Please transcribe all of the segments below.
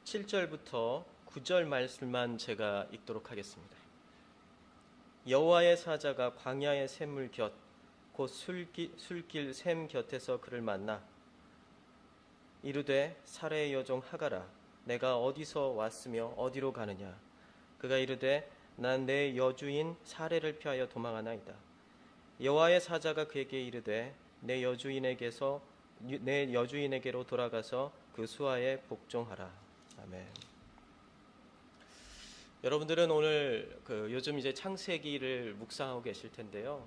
7절부터 9절 말씀만 제가 읽도록 하겠습니다. 여호와의 사자가 광야의 샘물 곁 곧 술길 샘 곁에서 그를 만나 이르되 사레의 여종 하가라 내가 어디서 왔으며 어디로 가느냐. 그가 이르되 난 내 여주인 사레를 피하여 도망하나이다. 여호와의 사자가 그에게 이르되 내 여주인에게로 돌아가서 그 수하에 복종하라. 아멘. 여러분들은 오늘 요즘 이제 창세기를 묵상하고 계실 텐데요.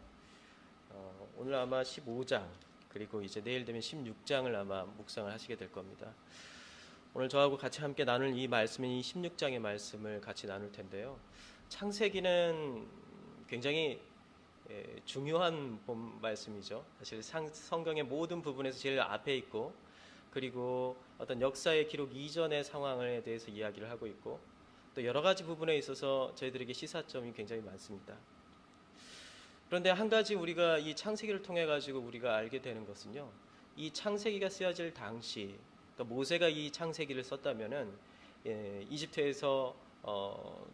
오늘 아마 15장 그리고 이제 내일 되면 16장을 아마 묵상을 하시게 될 겁니다. 오늘 저하고 같이 함께 나눌 이 말씀은 이 16장의 말씀을 같이 나눌 텐데요. 창세기는 굉장히 중요한 본 말씀이죠. 사실 성경의 모든 부분에서 제일 앞에 있고 그리고 어떤 역사의 기록 이전의 상황에 대해서 이야기를 하고 있고 또 여러 가지 부분에 있어서 저희들에게 시사점이 굉장히 많습니다. 그런데 한 가지 우리가 이 창세기를 통해 가지고 우리가 알게 되는 것은요. 이 창세기가 쓰여질 당시 그러니까 모세가 이 창세기를 썼다면은 이집트에서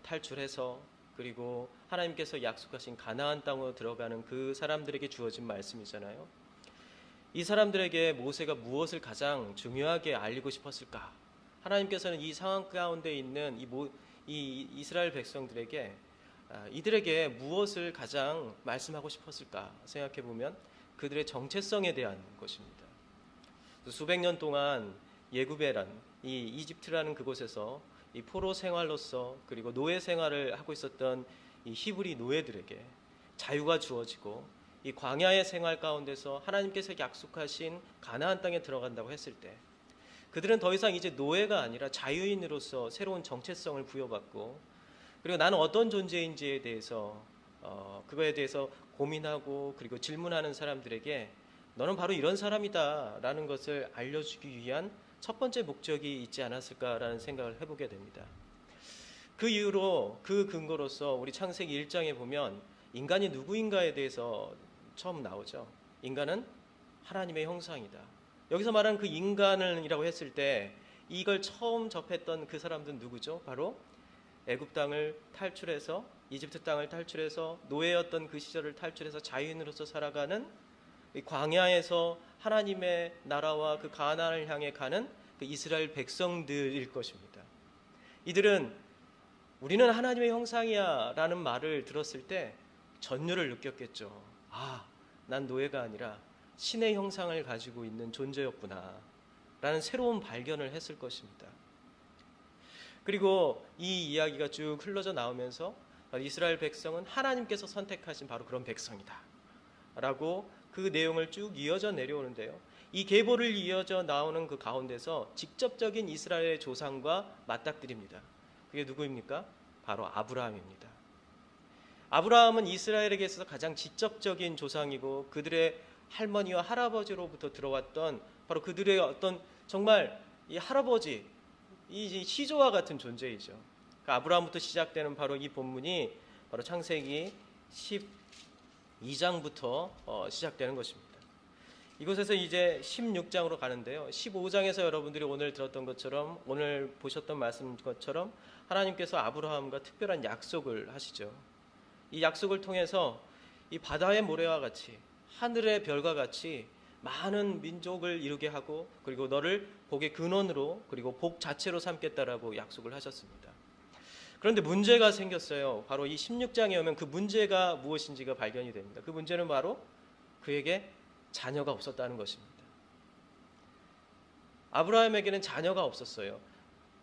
탈출해서 그리고 하나님께서 약속하신 가나안 땅으로 들어가는 그 사람들에게 주어진 말씀이잖아요. 이 사람들에게 모세가 무엇을 가장 중요하게 알리고 싶었을까? 하나님께서는 이 상황 가운데 있는 이 이스라엘 백성들에게 이들에게 무엇을 가장 말씀하고 싶었을까 생각해 보면 그들의 정체성에 대한 것입니다. 수백 년 동안 예구베란 이 이집트라는 그곳에서 이 포로 생활로서 그리고 노예 생활을 하고 있었던 이 히브리 노예들에게 자유가 주어지고 이 광야의 생활 가운데서 하나님께서 약속하신 가나안 땅에 들어간다고 했을 때 그들은 더 이상 이제 노예가 아니라 자유인으로서 새로운 정체성을 부여받고 그리고 나는 어떤 존재인지에 대해서 그거에 대해서 고민하고 그리고 질문하는 사람들에게 너는 바로 이런 사람이다 라는 것을 알려주기 위한 첫 번째 목적이 있지 않았을까라는 생각을 해보게 됩니다. 그 이후로 그 근거로서 우리 창세기 1장에 보면 인간이 누구인가에 대해서 처음 나오죠. 인간은 하나님의 형상이다. 여기서 말하는 그 인간이라고 했을 때 이걸 처음 접했던 그 사람들은 누구죠? 바로 애굽 땅을 탈출해서 이집트 땅을 탈출해서 노예였던 그 시절을 탈출해서 자유인으로서 살아가는 광야에서 하나님의 나라와 그 가나안을 향해 가는 그 이스라엘 백성들일 것입니다. 이들은 우리는 하나님의 형상이야 라는 말을 들었을 때 전율을 느꼈겠죠. 난 노예가 아니라 신의 형상을 가지고 있는 존재였구나 라는 새로운 발견을 했을 것입니다. 그리고 이 이야기가 쭉 흘러져 나오면서 이스라엘 백성은 하나님께서 선택하신 바로 그런 백성이다 라고 그 내용을 쭉 이어져 내려오는데요. 이 계보를 이어져 나오는 그 가운데서 직접적인 이스라엘의 조상과 맞닥뜨립니다. 그게 누구입니까? 바로 아브라함입니다. 아브라함은 이스라엘에게 있어서 가장 직접적인 조상이고 그들의 할머니와 할아버지로부터 들어왔던 바로 그들의 어떤 정말 이 할아버지 이 시조와 같은 존재이죠. 그러니까 아브라함부터 시작되는 바로 이 본문이 바로 창세기 12장부터 시작되는 것입니다. 이곳에서 이제 16장으로 가는데요. 15장에서 여러분들이 오늘 들었던 것처럼 오늘 보셨던 말씀 것처럼 하나님께서 아브라함과 특별한 약속을 하시죠. 이 약속을 통해서 이 바다의 모래와 같이 하늘의 별과 같이 많은 민족을 이루게 하고 그리고 너를 복의 근원으로 그리고 복 자체로 삼겠다라고 약속을 하셨습니다. 그런데 문제가 생겼어요. 바로 이 16장에 오면 그 문제가 무엇인지가 발견이 됩니다. 그 문제는 바로 그에게 자녀가 없었다는 것입니다. 아브라함에게는 자녀가 없었어요.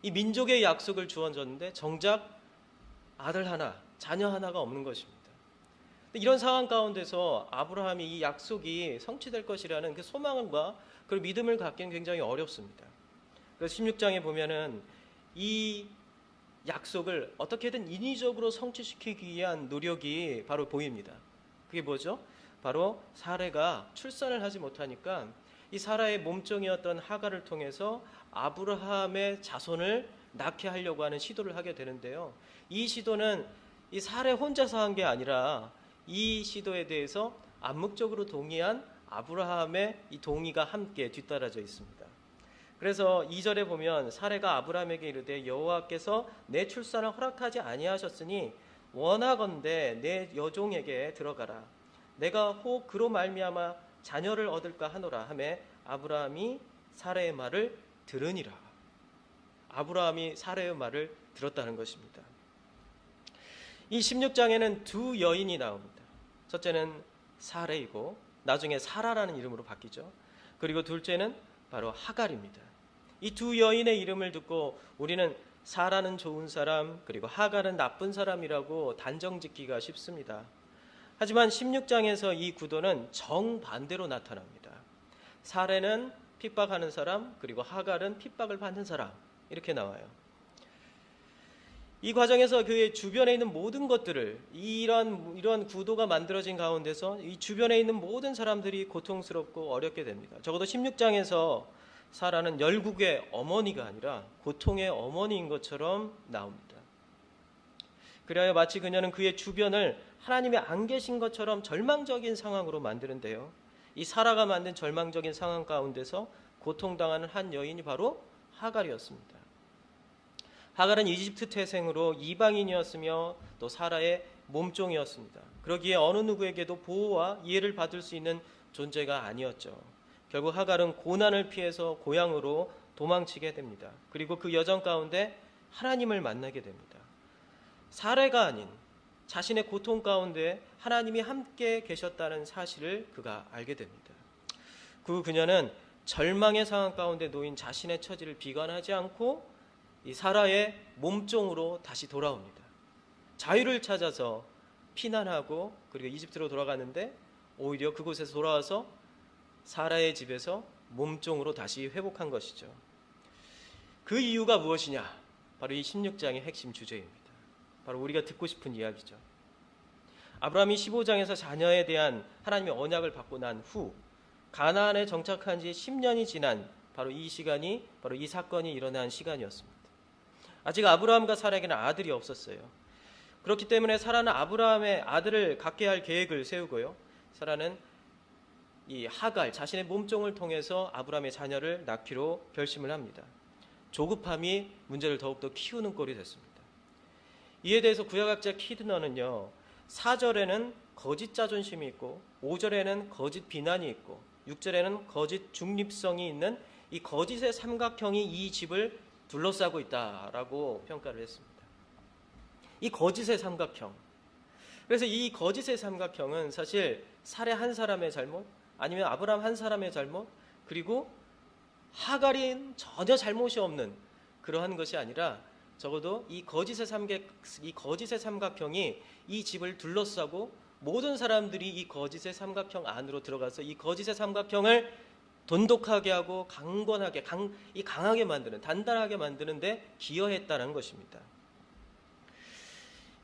이 민족의 약속을 주어졌는데 정작 아들 하나, 자녀 하나가 없는 것입니다. 이런 상황 가운데서 아브라함이 이 약속이 성취될 것이라는 그 소망과 그 믿음을 갖기는 굉장히 어렵습니다. 그래서 16장에 보면은 이 약속을 어떻게든 인위적으로 성취시키기 위한 노력이 바로 보입니다. 그게 뭐죠? 바로 사레가 출산을 하지 못하니까 이 사라의 몸종이었던 하가를 통해서 아브라함의 자손을 낳게 하려고 하는 시도를 하게 되는데요. 이 시도는 이 사레 혼자서 한 게 아니라 이 시도에 대해서 암묵적으로 동의한 아브라함의 이 동의가 함께 뒤따라져 있습니다. 그래서 2절에 보면 사레가 아브라함에게 이르되 여호와께서 내 출산을 허락하지 아니하셨으니 원하건대 내 여종에게 들어가라. 내가 혹 그로 말미암아 자녀를 얻을까 하노라 하매 아브라함이 사레의 말을 들으니라. 아브라함이 사레의 말을 들었다는 것입니다. 이 16장에는 두 여인이 나옵니다. 첫째는 사레이고 나중에 사라라는 이름으로 바뀌죠. 그리고 둘째는 바로 하갈입니다. 이 두 여인의 이름을 듣고 우리는 사라는 좋은 사람, 그리고 하갈은 나쁜 사람이라고 단정짓기가 쉽습니다. 하지만 16장에서 이 구도는 정반대로 나타납니다. 사레는 핍박하는 사람, 그리고 하갈은 핍박을 받는 사람, 이렇게 나와요. 이 과정에서 그의 주변에 있는 모든 것들을 이러한 구도가 만들어진 가운데서 이 주변에 있는 모든 사람들이 고통스럽고 어렵게 됩니다. 적어도 16장에서 사라는 열국의 어머니가 아니라 고통의 어머니인 것처럼 나옵니다. 그래야 마치 그녀는 그의 주변을 하나님이 안 계신 것처럼 절망적인 상황으로 만드는데요. 이 사라가 만든 절망적인 상황 가운데서 고통당하는 한 여인이 바로 하갈이었습니다. 하갈은 이집트 태생으로 이방인이었으며 또 사라의 몸종이었습니다. 그러기에 어느 누구에게도 보호와 이해를 받을 수 있는 존재가 아니었죠. 결국 하갈은 고난을 피해서 고향으로 도망치게 됩니다. 그리고 그 여정 가운데 하나님을 만나게 됩니다. 사례가 아닌 자신의 고통 가운데 하나님이 함께 계셨다는 사실을 그가 알게 됩니다. 그녀는 절망의 상황 가운데 놓인 자신의 처지를 비관하지 않고 이 사라의 몸종으로 다시 돌아옵니다. 자유를 찾아서 피난하고 그리고 이집트로 돌아가는데 오히려 그곳에서 돌아와서 사라의 집에서 몸종으로 다시 회복한 것이죠. 그 이유가 무엇이냐? 바로 이 16장의 핵심 주제입니다. 바로 우리가 듣고 싶은 이야기죠. 아브라함이 15장에서 자녀에 대한 하나님의 언약을 받고 난 후 가나안에 정착한 지 10년이 지난 바로 이 시간이 바로 이 사건이 일어난 시간이었습니다. 아직 아브라함과 사라에게는 아들이 없었어요. 그렇기 때문에 사라는 아브라함의 아들을 갖게 할 계획을 세우고요. 사라는 이 하갈 자신의 몸종을 통해서 아브라함의 자녀를 낳기로 결심을 합니다. 조급함이 문제를 더욱더 키우는 꼴이 됐습니다. 이에 대해서 구약학자 키드너는요. 4절에는 거짓 자존심이 있고 5절에는 거짓 비난이 있고 6절에는 거짓 중립성이 있는 이 거짓의 삼각형이 이 집을 둘러싸고 있다라고 평가를 했습니다. 이 거짓의 삼각형. 그래서 이 거짓의 삼각형은 사실 사레 한 사람의 잘못, 아니면 아브라함 한 사람의 잘못, 그리고 하갈인 전혀 잘못이 없는 그러한 것이 아니라 적어도 이 거짓의 삼각형이 이 집을 둘러싸고 모든 사람들이 이 거짓의 삼각형 안으로 들어가서 이 거짓의 삼각형을 돈독하게 하고 강하게 만드는, 단단하게 만드는데 기여했다는 것입니다.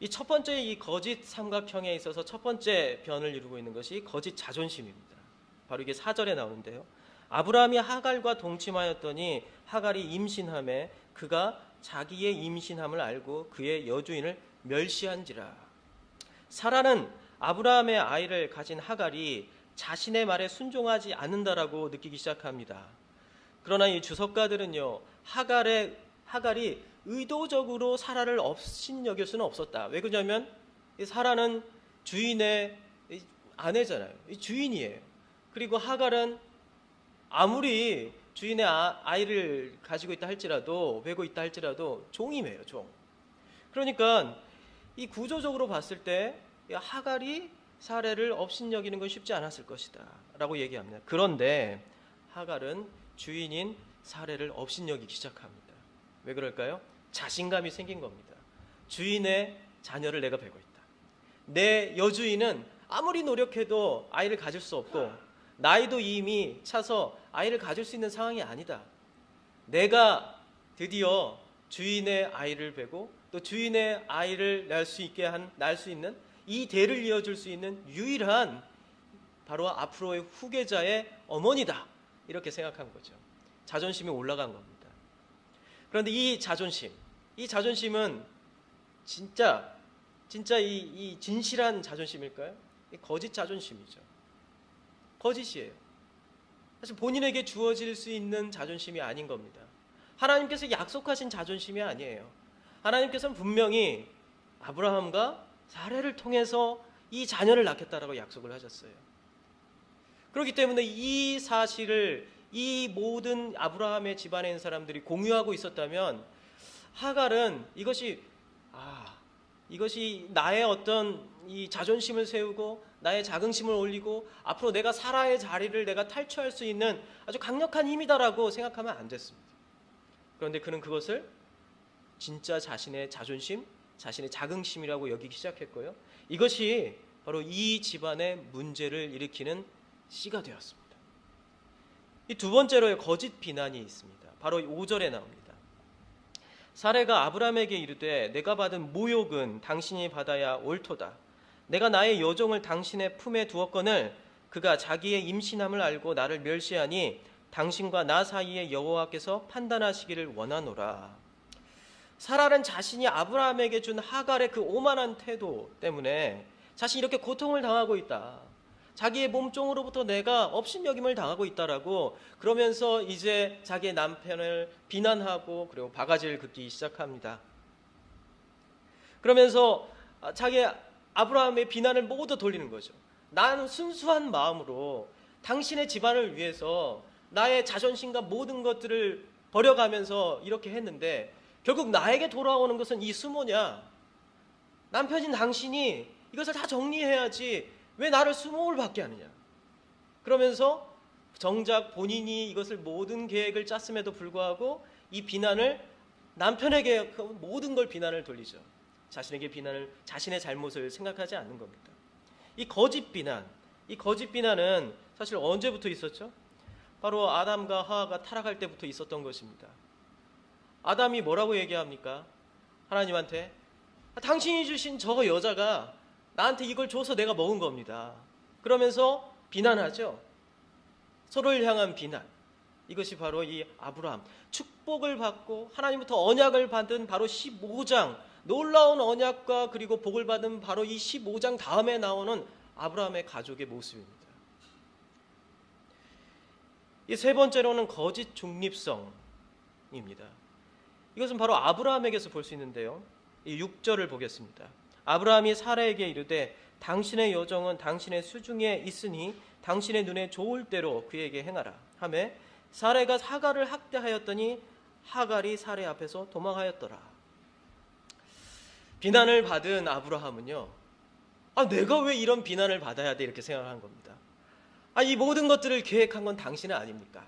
이 첫 번째 이 거짓 삼각형에 있어서 첫 번째 변을 이루고 있는 것이 거짓 자존심입니다. 바로 이게 4절에 나오는데요. 아브라함이 하갈과 동침하였더니 하갈이 임신함에 그가 자기의 임신함을 알고 그의 여주인을 멸시한지라. 사라는 아브라함의 아이를 가진 하갈이 자신의 말에 순종하지 않는다라고 느끼기 시작합니다. 그러나 이 주석가들은요, 하갈이 의도적으로 사라를 업신여길 수는 없었다. 왜 그러냐면 사라는 주인의 아내잖아요. 주인이에요. 그리고 하갈은 아무리 주인의 아이를 가지고 있다 할지라도, 베고 있다 할지라도 종이에요, 종. 그러니까 이 구조적으로 봤을 때 하갈이 사례를 업신여기는 건 쉽지 않았을 것이다 라고 얘기합니다. 그런데 하갈은 주인인 사례를 업신여기기 시작합니다. 왜 그럴까요? 자신감이 생긴 겁니다. 주인의 자녀를 내가 베고 있다. 내 여주인은 아무리 노력해도 아이를 가질 수 없고 나이도 이미 차서 아이를 가질 수 있는 상황이 아니다. 내가 드디어 주인의 아이를 베고 또 주인의 아이를 낳을 수 있는 이 대를 이어줄 수 있는 유일한 바로 앞으로의 후계자의 어머니다. 이렇게 생각한 거죠. 자존심이 올라간 겁니다. 그런데 이 자존심은 진짜 이 진실한 자존심일까요? 이 거짓 자존심이죠. 거짓이에요. 사실 본인에게 주어질 수 있는 자존심이 아닌 겁니다. 하나님께서 약속하신 자존심이 아니에요. 하나님께서는 분명히 아브라함과 사레를 통해서 이 자녀를 낳겠다라고 약속을 하셨어요. 그렇기 때문에 이 사실을 이 모든 아브라함의 집안에 있는 사람들이 공유하고 있었다면 하갈은 이것이 나의 어떤 이 자존심을 세우고 나의 자긍심을 올리고 앞으로 내가 사라의 자리를 내가 탈취할 수 있는 아주 강력한 힘이다라고 생각하면 안 됐습니다. 그런데 그는 그것을 진짜 자신의 자존심, 자신의 자긍심이라고 여기기 시작했고요. 이것이 바로 이 집안의 문제를 일으키는 씨가 되었습니다. 이 두 번째로의 거짓 비난이 있습니다. 바로 5절에 나옵니다. 사레가 아브라함에게 이르되 내가 받은 모욕은 당신이 받아야 옳도다. 내가 나의 여종을 당신의 품에 두었거늘 그가 자기의 임신함을 알고 나를 멸시하니 당신과 나 사이에 여호와께서 판단하시기를 원하노라. 사라는 자신이 아브라함에게 준 하갈의 그 오만한 태도 때문에 자신이 이렇게 고통을 당하고 있다. 자기의 몸종으로부터 내가 업신여김을 당하고 있다라고 그러면서 이제 자기의 남편을 비난하고 그리고 바가지를 긋기 시작합니다. 그러면서 자기 아브라함의 비난을 모두 돌리는 거죠. 나는 순수한 마음으로 당신의 집안을 위해서 나의 자존심과 모든 것들을 버려가면서 이렇게 했는데 결국 나에게 돌아오는 것은 이 수모냐? 남편인 당신이 이것을 다 정리해야지 왜 나를 수모를 받게 하느냐? 그러면서 정작 본인이 이것을 모든 계획을 짰음에도 불구하고 이 비난을 남편에게 모든 걸 비난을 돌리죠. 자신에게 비난을 자신의 잘못을 생각하지 않는 겁니다. 이 거짓 비난은 사실 언제부터 있었죠? 바로 아담과 하와가 타락할 때부터 있었던 것입니다. 아담이 뭐라고 얘기합니까? 하나님한테 당신이 주신 저 여자가 나한테 이걸 줘서 내가 먹은 겁니다. 그러면서 비난하죠. 서로를 향한 비난. 이것이 바로 이 아브라함. 축복을 받고 하나님부터 언약을 받은 바로 15장. 놀라운 언약과 그리고 복을 받은 바로 이 15장 다음에 나오는 아브라함의 가족의 모습입니다. 이 세 번째로는 거짓 중립성입니다. 이것은 바로 아브라함에게서 볼 수 있는데요. 이 6절을 보겠습니다. 아브라함이 사라에게 이르되 당신의 여종은 당신의 수중에 있으니 당신의 눈에 좋을 대로 그에게 행하라 하매 사라가 하갈을 학대하였더니 하갈이 사라 앞에서 도망하였더라. 비난을 받은 아브라함은요, 내가 왜 이런 비난을 받아야 돼 이렇게 생각한 겁니다. 이 모든 것들을 계획한 건 당신은 아닙니까?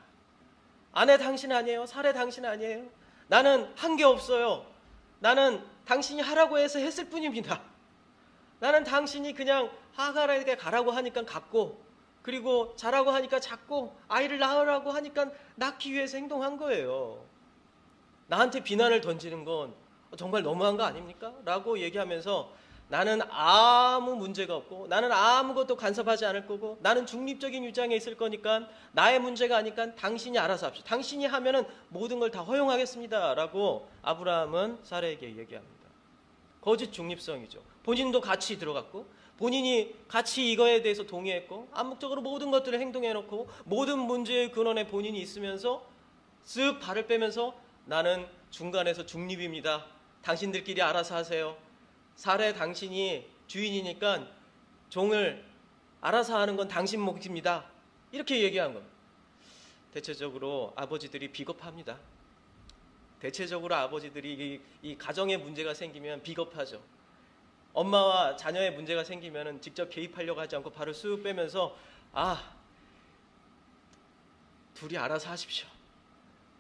아내 당신 아니에요? 사라 당신 아니에요? 나는 한 게 없어요. 나는 당신이 하라고 해서 했을 뿐입니다. 나는 당신이 그냥 하갈에게 가라고 하니까 갔고 그리고 자라고 하니까 잤고 아이를 낳으라고 하니까 낳기 위해서 행동한 거예요. 나한테 비난을 던지는 건 정말 너무한 거 아닙니까? 라고 얘기하면서 나는 아무 문제가 없고 나는 아무것도 간섭하지 않을 거고 나는 중립적인 입장에 있을 거니까 나의 문제가 아니까 당신이 알아서 합시다. 당신이 하면은 모든 걸 다 허용하겠습니다. 라고 아브라함은 사라에게 얘기합니다. 거짓 중립성이죠. 본인도 같이 들어갔고 본인이 같이 이거에 대해서 동의했고 암묵적으로 모든 것들을 행동해놓고 모든 문제의 근원에 본인이 있으면서 쓱 발을 빼면서 나는 중간에서 중립입니다. 당신들끼리 알아서 하세요. 사례 당신이 주인이니까 종을 알아서 하는 건 당신 몫입니다. 이렇게 얘기한 겁니다. 대체적으로 아버지들이 비겁합니다. 대체적으로 아버지들이 이 가정에 문제가 생기면 비겁하죠. 엄마와 자녀의 문제가 생기면 직접 개입하려고 하지 않고 발을 쑥 빼면서 둘이 알아서 하십시오.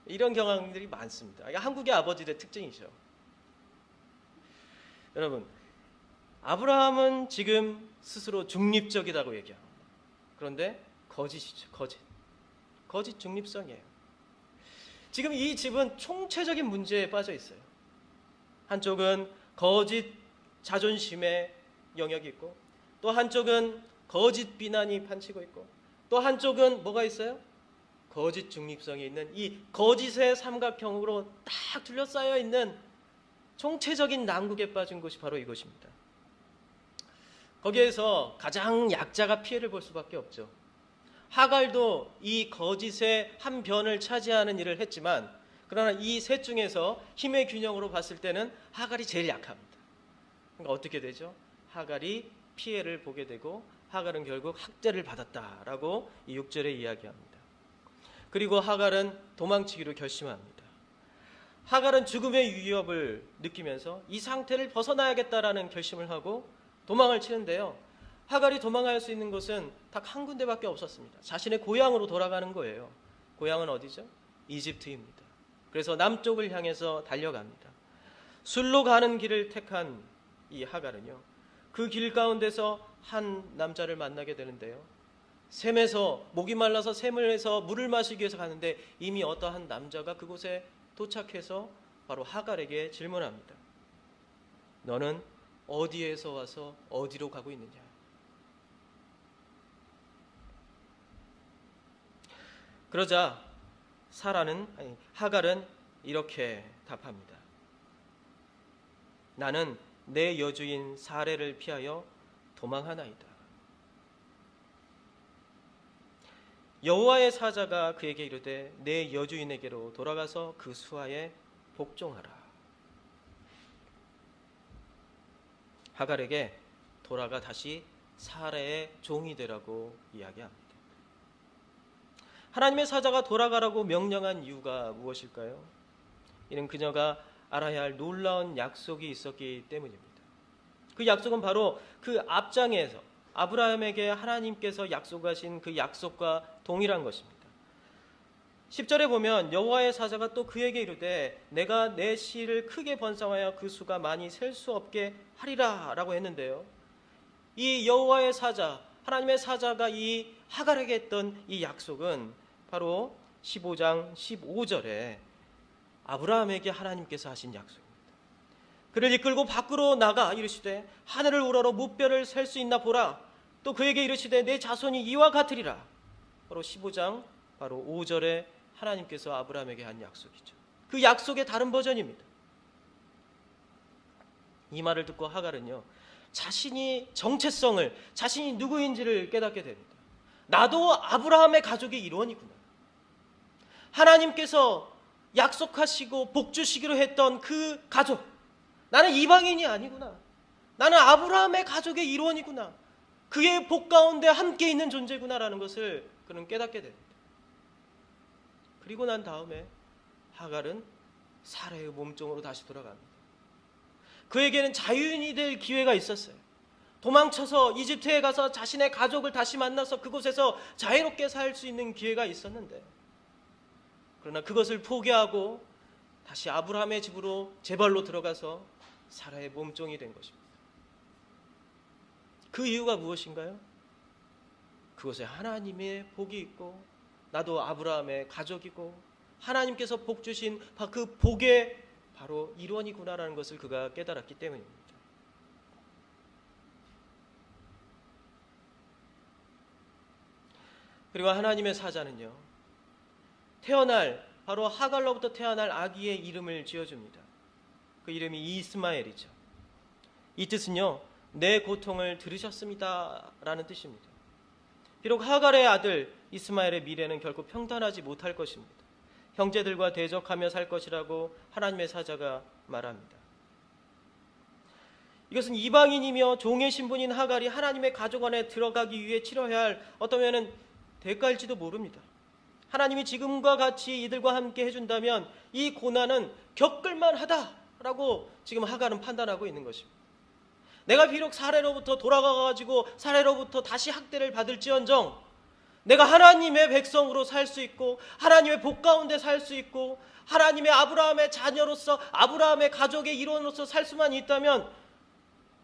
이런 경향들이 많습니다. 한국의 아버지들의 특징이죠. 여러분, 아브라함은 지금 스스로 중립적이라고 얘기합니다. 그런데 거짓이죠. 거짓 중립성이에요. 지금 이 집은 총체적인 문제에 빠져 있어요. 한쪽은 거짓 자존심의 영역이 있고 또 한쪽은 거짓 비난이 판치고 있고 또 한쪽은 뭐가 있어요? 거짓 중립성이 있는 이 거짓의 삼각형으로 딱 둘러싸여 있는 총체적인 난국에 빠진 것이 바로 이것입니다. 거기에서 가장 약자가 피해를 볼 수밖에 없죠. 하갈도 이 거짓의 한 변을 차지하는 일을 했지만, 그러나 이 셋 중에서 힘의 균형으로 봤을 때는 하갈이 제일 약합니다. 그러니까 어떻게 되죠? 하갈이 피해를 보게 되고 하갈은 결국 학대를 받았다라고 이 6절에 이야기합니다. 그리고 하갈은 도망치기로 결심합니다. 하갈은 죽음의 위협을 느끼면서 이 상태를 벗어나야겠다라는 결심을 하고 도망을 치는데요. 하갈이 도망할 수 있는 곳은 딱 한 군데밖에 없었습니다. 자신의 고향으로 돌아가는 거예요. 고향은 어디죠? 이집트입니다. 그래서 남쪽을 향해서 달려갑니다. 술로 가는 길을 택한 이 하갈은요, 그 길 가운데서 한 남자를 만나게 되는데요. 샘에서, 목이 말라서 샘에서 물을 마시기 위해서 가는데 이미 어떠한 남자가 그곳에 도착해서 바로 하갈에게 질문합니다. 너는 어디에서 와서 어디로 가고 있느냐? 그러자 하갈은 이렇게 답합니다. 나는 내 여주인 사레를 피하여 도망하나이다. 여호와의 사자가 그에게 이르되 내 여주인에게로 돌아가서 그 수하에 복종하라. 하갈에게 돌아가 다시 사레의 종이 되라고 이야기합니다. 하나님의 사자가 돌아가라고 명령한 이유가 무엇일까요? 이는 그녀가 알아야 할 놀라운 약속이 있었기 때문입니다. 그 약속은 바로 그 앞장에서 아브라함에게 하나님께서 약속하신 그 약속과 동일한 것입니다. 10절에 보면 여호와의 사자가 또 그에게 이르되 내가 내 씨를 크게 번성하여 그 수가 많이 셀 수 없게 하리라 라고 했는데요. 이 여호와의 사자, 하나님의 사자가 이 하갈에게 했던 이 약속은 바로 15장 15절에 아브라함에게 하나님께서 하신 약속입니다. 그를 이끌고 밖으로 나가 이르시되 하늘을 우러러 무뼈를 셀 수 있나 보라. 또 그에게 이르시되 내 자손이 이와 같으리라. 바로 15장 바로 5절에 하나님께서 아브라함에게 한 약속이죠. 그 약속의 다른 버전입니다. 이 말을 듣고 하갈은요, 자신이 정체성을, 자신이 누구인지를 깨닫게 됩니다. 나도 아브라함의 가족의 일원이구나. 하나님께서 약속하시고 복 주시기로 했던 그 가족, 나는 이방인이 아니구나. 나는 아브라함의 가족의 일원이구나. 그의 복 가운데 함께 있는 존재구나라는 것을 그는 깨닫게 됩니다. 그리고 난 다음에 하갈은 사라의 몸종으로 다시 돌아갑니다. 그에게는 자유인이 될 기회가 있었어요. 도망쳐서 이집트에 가서 자신의 가족을 다시 만나서 그곳에서 자유롭게 살 수 있는 기회가 있었는데, 그러나 그것을 포기하고 다시 아브라함의 집으로 제 발로 들어가서 사라의 몸종이 된 것입니다. 그 이유가 무엇인가요? 그곳에 하나님의 복이 있고 나도 아브라함의 가족이고 하나님께서 복 주신 그 복의 바로 일원이구나라는 것을 그가 깨달았기 때문입니다. 그리고 하나님의 사자는요, 바로 하갈로부터 태어날 아기의 이름을 지어줍니다. 그 이름이 이스마엘이죠. 이 뜻은요, 내 고통을 들으셨습니다 라는 뜻입니다. 비록 하갈의 아들 이스마엘의 미래는 결코 평탄하지 못할 것입니다. 형제들과 대적하며 살 것이라고 하나님의 사자가 말합니다. 이것은 이방인이며 종의 신분인 하갈이 하나님의 가족 안에 들어가기 위해 치러야 할 어떠면 대가일지도 모릅니다. 하나님이 지금과 같이 이들과 함께 해준다면 이 고난은 겪을만 하다라고 지금 하갈은 판단하고 있는 것입니다. 내가 비록 사례로부터 돌아가가지고 사례로부터 다시 학대를 받을지언정 내가 하나님의 백성으로 살 수 있고 하나님의 복 가운데 살 수 있고 하나님의 아브라함의 자녀로서 아브라함의 가족의 일원으로서 살 수만 있다면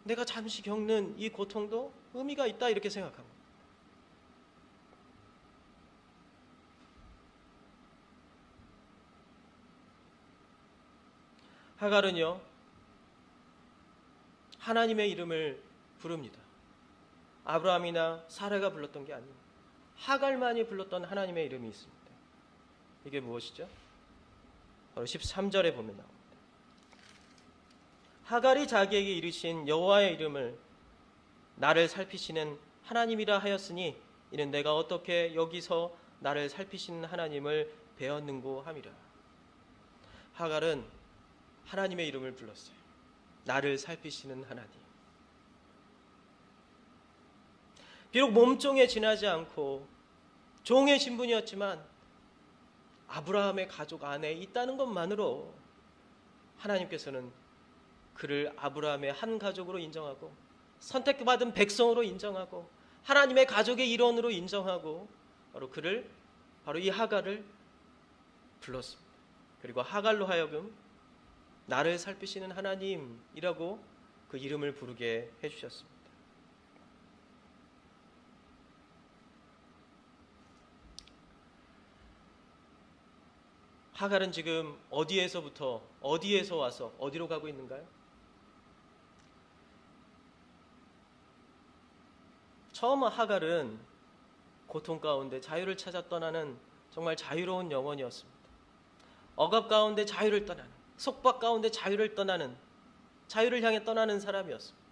내가 잠시 겪는 이 고통도 의미가 있다 이렇게 생각합니다. 하갈은요, 하나님의 이름을 부릅니다. 아브라함이나 사라가 불렀던 게 아닙니다. 하갈만이 불렀던 하나님의 이름이 있습니다. 이게 무엇이죠? 바로 13절에 보면 나옵니다. 하갈이 자기에게 이르신 여호와의 이름을 나를 살피시는 하나님이라 하였으니 이는 내가 어떻게 여기서 나를 살피시는 하나님을 배웠는고 함이라. 하갈은 하나님의 이름을 불렀어요. 나를 살피시는 하나님. 비록 몸종에 지나지 않고 종의 신분이었지만 아브라함의 가족 안에 있다는 것만으로 하나님께서는 그를 아브라함의 한 가족으로 인정하고 선택받은 백성으로 인정하고 하나님의 가족의 일원으로 인정하고 바로 이 하갈을 불렀습니다. 그리고 하갈로 하여금 나를 살피시는 하나님이라고 그 이름을 부르게 해주셨습니다. 하갈은 지금 어디에서 와서 어디로 가고 있는가요? 처음 하갈은 고통 가운데 자유를 찾아 떠나는 정말 자유로운 영혼이었습니다. 억압 가운데 자유를 떠나는, 속박 가운데 자유를 떠나는, 자유를 향해 떠나는 사람이었습니다.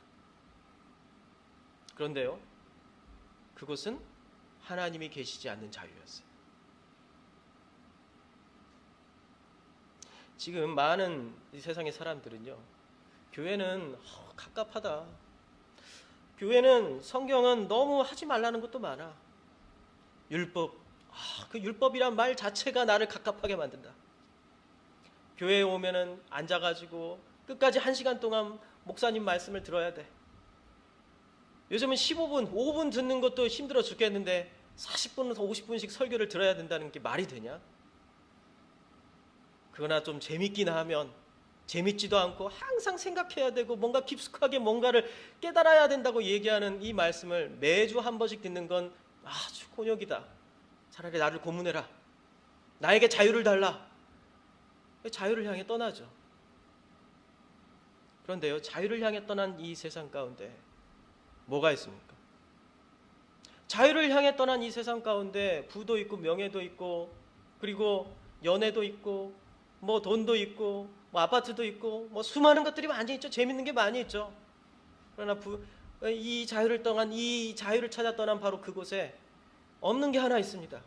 그런데요, 그곳은 하나님이 계시지 않는 자유였어요. 지금 많은 이 세상의 사람들은요, 교회는 갑갑하다. 교회는 성경은 너무 하지 말라는 것도 많아. 율법, 그 율법이란 말 자체가 나를 갑갑하게 만든다. 교회에 오면은 앉아가지고 끝까지 1시간 동안 목사님 말씀을 들어야 돼. 요즘은 15분, 5분 듣는 것도 힘들어 죽겠는데 40분에서 50분씩 설교를 들어야 된다는 게 말이 되냐? 그러나 좀 재밌긴 하면 재밌지도 않고 항상 생각해야 되고 뭔가 깊숙하게 뭔가를 깨달아야 된다고 얘기하는 이 말씀을 매주 한 번씩 듣는 건 아주 곤욕이다. 차라리 나를 고문해라. 나에게 자유를 달라. 자유를 향해 떠나죠. 그런데요, 자유를 향해 떠난 이 세상 가운데 뭐가 있습니까? 자유를 향해 떠난 이 세상 가운데 부도 있고 명예도 있고 그리고 연애도 있고 뭐 돈도 있고 뭐 아파트도 있고 뭐 수많은 것들이 많이 있죠. 재밌는 게 많이 있죠. 그러나 이 자유를 찾아 떠난 바로 그곳에 없는 게 하나 있습니다.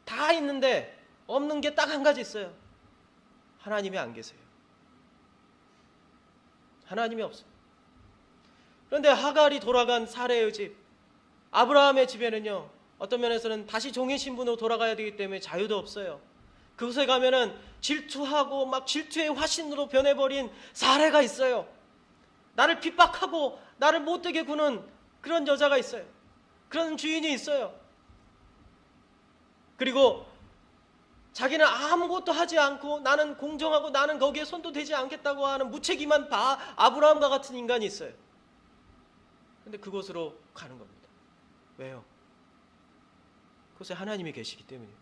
다 있는데 없는 게 딱 한 가지 있어요. 하나님이 안 계세요. 하나님이 없어요. 그런데 하갈이 돌아간 사레의 집, 아브라함의 집에는요, 어떤 면에서는 다시 종의 신분으로 돌아가야 되기 때문에 자유도 없어요. 그곳에 가면은 질투하고 막 질투의 화신으로 변해버린 사례가 있어요. 나를 핍박하고 나를 못되게 구는 그런 여자가 있어요. 그런 주인이 있어요. 그리고 자기는 아무것도 하지 않고 나는 공정하고 나는 거기에 손도 대지 않겠다고 하는 무책임한 아브라함과 같은 인간이 있어요. 그런데 그곳으로 가는 겁니다. 왜요? 그곳에 하나님이 계시기 때문입니다.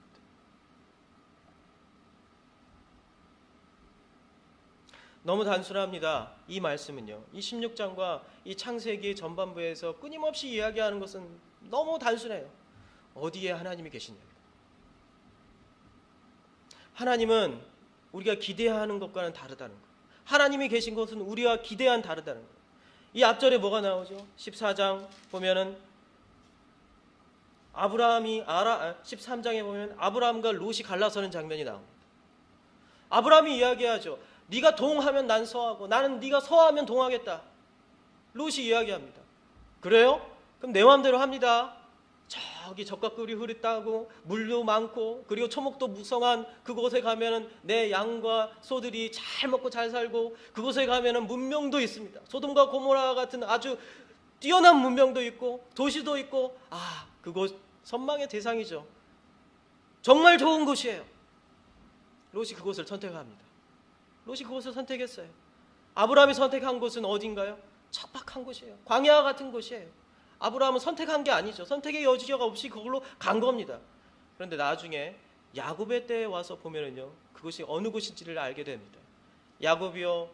너무 단순합니다. 이 말씀은요, 이 16장과 이 창세기 전반부에서 끊임없이 이야기하는 것은 너무 단순해요. 어디에 하나님이 계시냐. 하나님은 우리가 기대하는 것과는 다르다는 거예요. 하나님이 계신 것은 우리가 기대한 다르다는 거예요. 이 앞절에 뭐가 나오죠? 14장 보면은 13장에 보면 아브라함과 롯이 갈라서는 장면이 나옵니다. 아브라함이 이야기하죠. 네가 동하면 난 서하고 나는 네가 서하면 동하겠다. 롯이 이야기합니다. 그래요? 그럼 내 마음대로 합니다. 저기 젖과 꿀이 흐릿다고 물도 많고 그리고 초목도 무성한 그곳에 가면은 내 양과 소들이 잘 먹고 잘 살고 그곳에 가면은 문명도 있습니다. 소돔과 고모라 같은 아주 뛰어난 문명도 있고 도시도 있고 그곳 선망의 대상이죠. 정말 좋은 곳이에요. 롯이 그곳을 선택합니다. 롯이 그곳을 선택했어요. 아브라함이 선택한 곳은 어딘가요? 척박한 곳이에요. 광야 같은 곳이에요. 아브라함은 선택한 게 아니죠. 선택의 여지가 없이 그걸로 간 겁니다. 그런데 나중에 야곱의 때에 와서 보면은요, 그것이 어느 곳인지를 알게 됩니다. 야곱이요,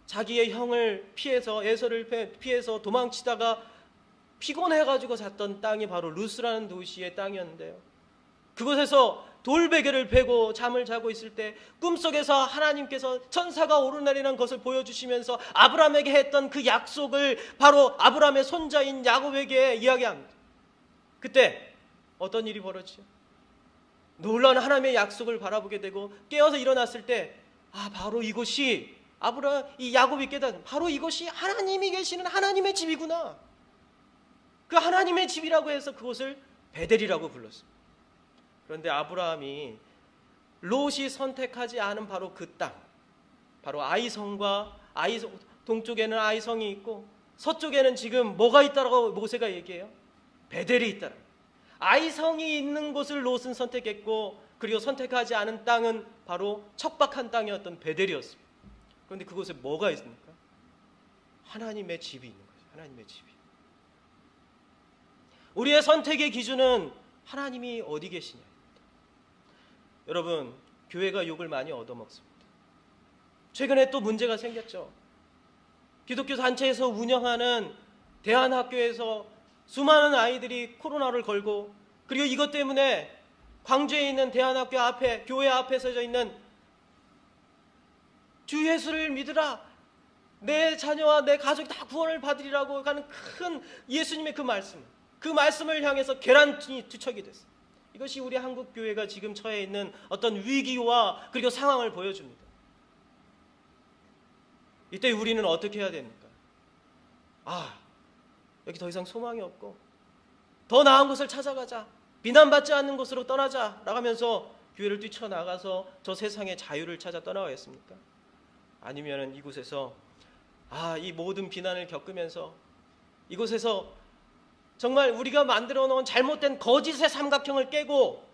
자기의 형을 피해서 에서를 피해서 도망치다가 피곤해가지고 잤던 땅이 바로 루스라는 도시의 땅이었는데요. 그곳에서 돌베개를 베고 잠을 자고 있을 때 꿈속에서 하나님께서 천사가 오르내리는 것을 보여주시면서 아브라함에게 했던 그 약속을 바로 아브라함의 손자인 야곱에게 이야기합니다. 그때 어떤 일이 벌어지죠? 놀라운 하나님의 약속을 바라보게 되고 깨어서 일어났을 때 바로 이곳이 이 야곱이 깨닫는 바로 이것이 하나님이 계시는 하나님의 집이구나. 그 하나님의 집이라고 해서 그곳을 베델이라고 불렀습니다. 그런데 아브라함이 롯이 선택하지 않은 바로 그 땅, 바로 아이성과 동쪽에는 아이성이 있고 서쪽에는 지금 뭐가 있다라고 모세가 얘기해요? 베델이 있다라. 아이성이 있는 곳을 롯은 선택했고 그리고 선택하지 않은 땅은 바로 척박한 땅이었던 베델이었습니다. 그런데 그곳에 뭐가 있습니까? 하나님의 집이 있는 거죠. 하나님의 집이. 우리의 선택의 기준은 하나님이 어디 계시냐입니다. 여러분, 교회가 욕을 많이 얻어먹습니다. 최근에 또 문제가 생겼죠. 기독교 단체에서 운영하는 대안학교에서 수많은 아이들이 코로나를 걸고 그리고 이것 때문에 광주에 있는 대안학교 앞에 교회 앞에 서져 있는 주 예수를 믿으라, 내 자녀와 내 가족이 다 구원을 받으리라고 하는 큰 예수님의 그 말씀을 향해서 계란이 투척이 됐어요. 이것이 우리 한국 교회가 지금 처해 있는 어떤 위기와 그리고 상황을 보여줍니다. 이때 우리는 어떻게 해야 됩니까? 여기 더 이상 소망이 없고 더 나은 곳을 찾아가자, 비난받지 않는 곳으로 떠나자 라면서 교회를 뛰쳐나가서 저 세상의 자유를 찾아 떠나가겠습니까? 아니면은 이곳에서 이 모든 비난을 겪으면서 이곳에서 정말 우리가 만들어 놓은 잘못된 거짓의 삼각형을 깨고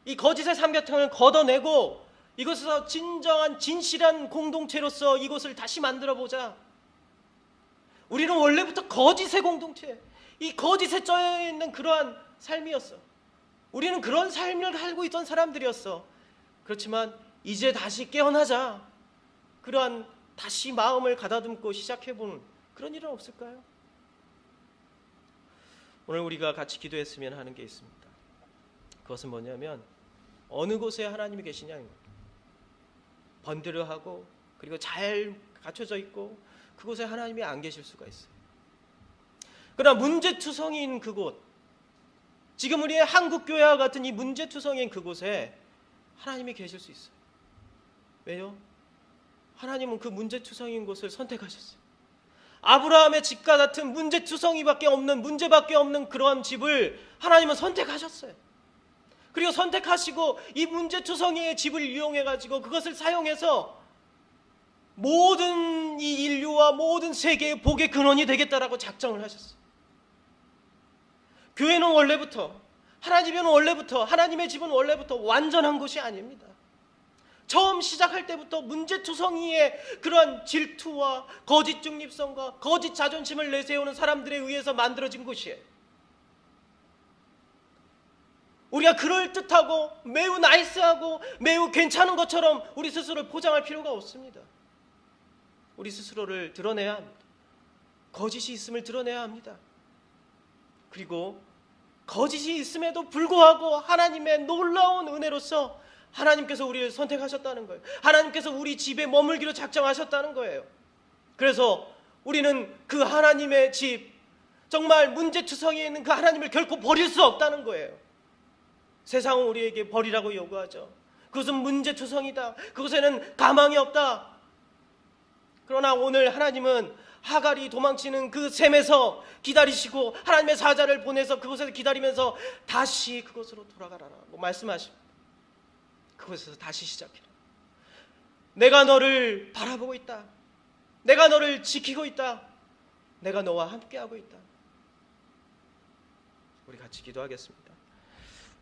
이 거짓의 삼각형을 걷어내고 이곳에서 진정한 진실한 공동체로서 이곳을 다시 만들어 보자. 우리는 원래부터 거짓의 공동체, 이 거짓에 쩌여 있는 그러한 삶이었어. 우리는 그런 삶을 살고 있던 사람들이었어. 그렇지만 이제 다시 깨어나자. 그러한 다시 마음을 가다듬고 시작해보는 그런 일은 없을까요? 오늘 우리가 같이 기도했으면 하는 게 있습니다. 그것은 뭐냐면 어느 곳에 하나님이 계시냐는 겁니다. 번들어하고 그리고 잘 갖춰져 있고 그곳에 하나님이 안 계실 수가 있어요. 그러나 문제투성이인 그곳, 지금 우리의 한국교회와 같은 이 문제투성이인 그곳에 하나님이 계실 수 있어요. 왜요? 하나님은 그 문제투성이인 곳을 선택하셨어요. 아브라함의 집과 같은 문제투성이밖에 없는, 문제밖에 없는 그런 집을 하나님은 선택하셨어요. 그리고 선택하시고 이 문제투성이의 집을 이용해가지고 그것을 사용해서 모든 이 인류와 모든 세계의 복의 근원이 되겠다라고 작정을 하셨어요. 교회는 원래부터, 하나님의 집은 원래부터 완전한 곳이 아닙니다. 처음 시작할 때부터 문제투성이의 그러한 질투와 거짓 중립성과 거짓 자존심을 내세우는 사람들에 의해서 만들어진 곳이에요. 우리가 그럴듯하고 매우 나이스하고 매우 괜찮은 것처럼 우리 스스로를 포장할 필요가 없습니다. 우리 스스로를 드러내야 합니다. 거짓이 있음을 드러내야 합니다. 그리고 거짓이 있음에도 불구하고 하나님의 놀라운 은혜로서 하나님께서 우리를 선택하셨다는 거예요. 하나님께서 우리 집에 머물기로 작정하셨다는 거예요. 그래서 우리는 그 하나님의 집, 정말 문제투성이에 있는 그 하나님을 결코 버릴 수 없다는 거예요. 세상은 우리에게 버리라고 요구하죠. 그것은 문제투성이다. 그곳에는 가망이 없다. 그러나 오늘 하나님은 하갈이 도망치는 그 셈에서 기다리시고 하나님의 사자를 보내서 그곳에서 기다리면서 다시 그곳으로 돌아가라고 말씀하십니다. 그곳에서 다시 시작해라. 내가 너를 바라보고 있다. 내가 너를 지키고 있다. 내가 너와 함께하고 있다. 우리 같이 기도하겠습니다.